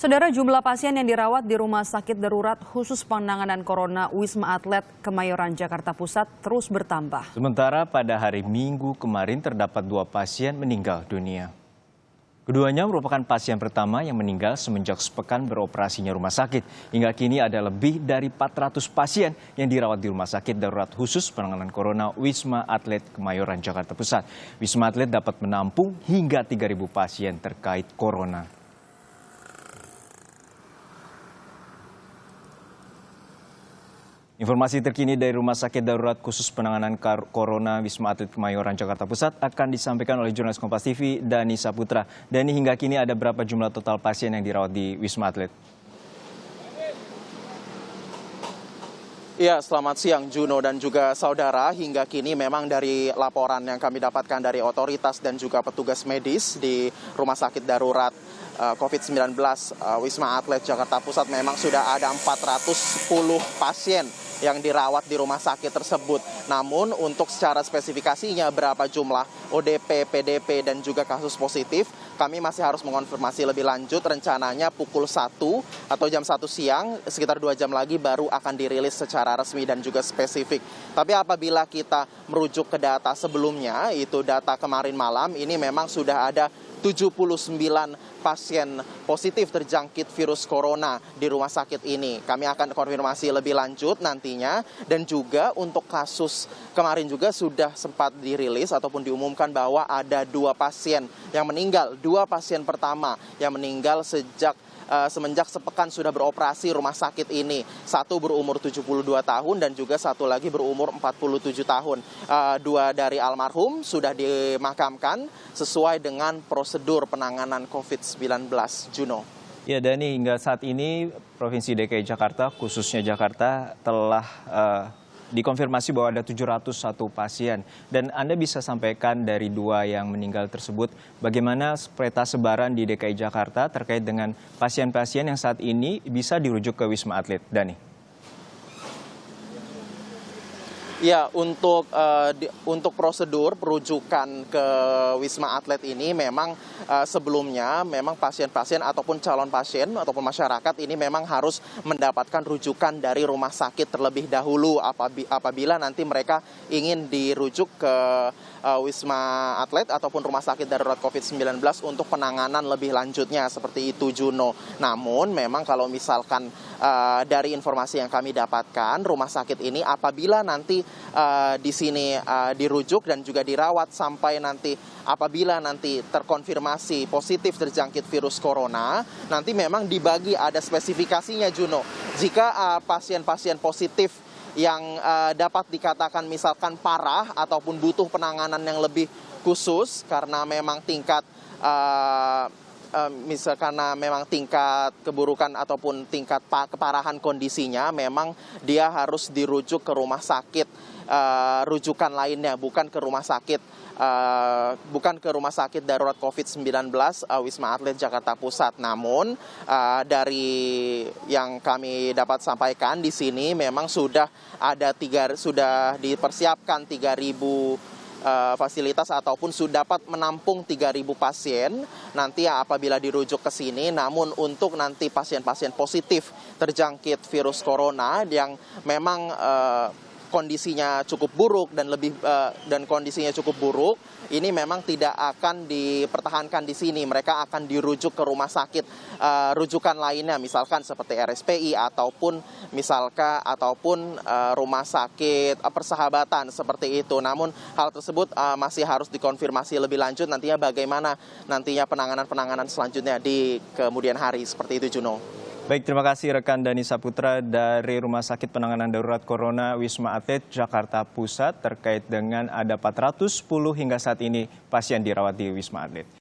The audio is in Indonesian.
Saudara, jumlah pasien yang dirawat di Rumah Sakit Darurat Khusus Penanganan Corona Wisma Atlet Kemayoran, Jakarta Pusat terus bertambah. Sementara pada hari Minggu kemarin terdapat 2 pasien meninggal dunia. Keduanya merupakan pasien pertama yang meninggal semenjak sepekan beroperasinya rumah sakit. Hingga kini ada lebih dari 400 pasien yang dirawat di Rumah Sakit Darurat Khusus Penanganan Corona Wisma Atlet Kemayoran, Jakarta Pusat. Wisma Atlet dapat menampung hingga 3.000 pasien terkait corona. Informasi terkini dari Rumah Sakit Darurat Khusus Penanganan Corona Wisma Atlet Kemayoran, Jakarta Pusat akan disampaikan oleh jurnalis Kompas TV Dani Saputra. Dani, hingga kini ada berapa jumlah total pasien yang dirawat di Wisma Atlet? Ya, selamat siang Juno dan juga saudara. Hingga kini memang dari laporan yang kami dapatkan dari otoritas dan juga petugas medis di Rumah Sakit Darurat COVID-19 Wisma Atlet Jakarta Pusat memang sudah ada 410 pasien yang dirawat di rumah sakit tersebut. Namun untuk secara spesifikasinya berapa jumlah ODP, PDP dan juga kasus positif, kami masih harus mengonfirmasi lebih lanjut. Rencananya pukul 1 atau jam 1 siang, sekitar 2 jam lagi baru akan dirilis secara resmi dan juga spesifik. Tapi apabila kita merujuk ke data sebelumnya, itu data kemarin malam, ini memang sudah ada 79 pasien positif terjangkit virus corona di rumah sakit ini. Kami akan konfirmasi lebih lanjut nantinya. Dan juga untuk kasus kemarin juga sudah sempat dirilis ataupun diumumkan bahwa ada 2 pasien yang meninggal. 2 pasien pertama yang meninggal semenjak sepekan sudah beroperasi rumah sakit ini. Satu berumur 72 tahun dan juga satu lagi berumur 47 tahun. 2 dari almarhum sudah dimakamkan sesuai dengan prosedur penanganan COVID-19. Juno. Ya, Dani, hingga saat ini Provinsi DKI Jakarta, khususnya Jakarta, telah dikonfirmasi bahwa ada 701 pasien. Dan Anda bisa sampaikan dari 2 yang meninggal tersebut, bagaimana peta sebaran di DKI Jakarta terkait dengan pasien-pasien yang saat ini bisa dirujuk ke Wisma Atlet, Dani? Ya, untuk prosedur perujukan ke Wisma Atlet ini memang sebelumnya memang pasien-pasien ataupun calon pasien ataupun masyarakat ini memang harus mendapatkan rujukan dari rumah sakit terlebih dahulu apabila nanti mereka ingin dirujuk ke Wisma Atlet ataupun Rumah Sakit Darurat COVID-19 untuk penanganan lebih lanjutnya, seperti itu Juno. Namun memang kalau misalkan dari informasi yang kami dapatkan, rumah sakit ini apabila nanti di sini dirujuk dan juga dirawat sampai nanti apabila nanti terkonfirmasi positif terjangkit virus corona, nanti memang dibagi ada spesifikasinya Juno. Jika pasien-pasien positif yang dapat dikatakan misalkan parah ataupun butuh penanganan yang lebih khusus karena memang tingkat karena memang tingkat keburukan ataupun tingkat keparahan kondisinya, memang dia harus dirujuk ke rumah sakit rujukan lainnya, bukan ke rumah sakit darurat COVID-19 Wisma Atlet Jakarta Pusat. Namun dari yang kami dapat sampaikan di sini memang sudah dipersiapkan 3.000 fasilitas ataupun sudah dapat menampung 3.000 pasien nanti apabila dirujuk ke sini. Namun untuk nanti pasien-pasien positif terjangkit virus corona yang memang kondisinya cukup buruk dan kondisinya cukup buruk, ini memang tidak akan dipertahankan di sini. Mereka akan dirujuk ke rumah sakit rujukan lainnya, misalkan seperti RSPI ataupun rumah sakit Persahabatan seperti itu. Namun hal tersebut masih harus dikonfirmasi lebih lanjut nantinya bagaimana nantinya penanganan selanjutnya di kemudian hari, seperti itu Juno. Baik, terima kasih rekan Dani Saputra dari Rumah Sakit Penanganan Darurat Corona Wisma Atlet Jakarta Pusat terkait dengan ada 410 hingga saat ini pasien dirawat di Wisma Atlet.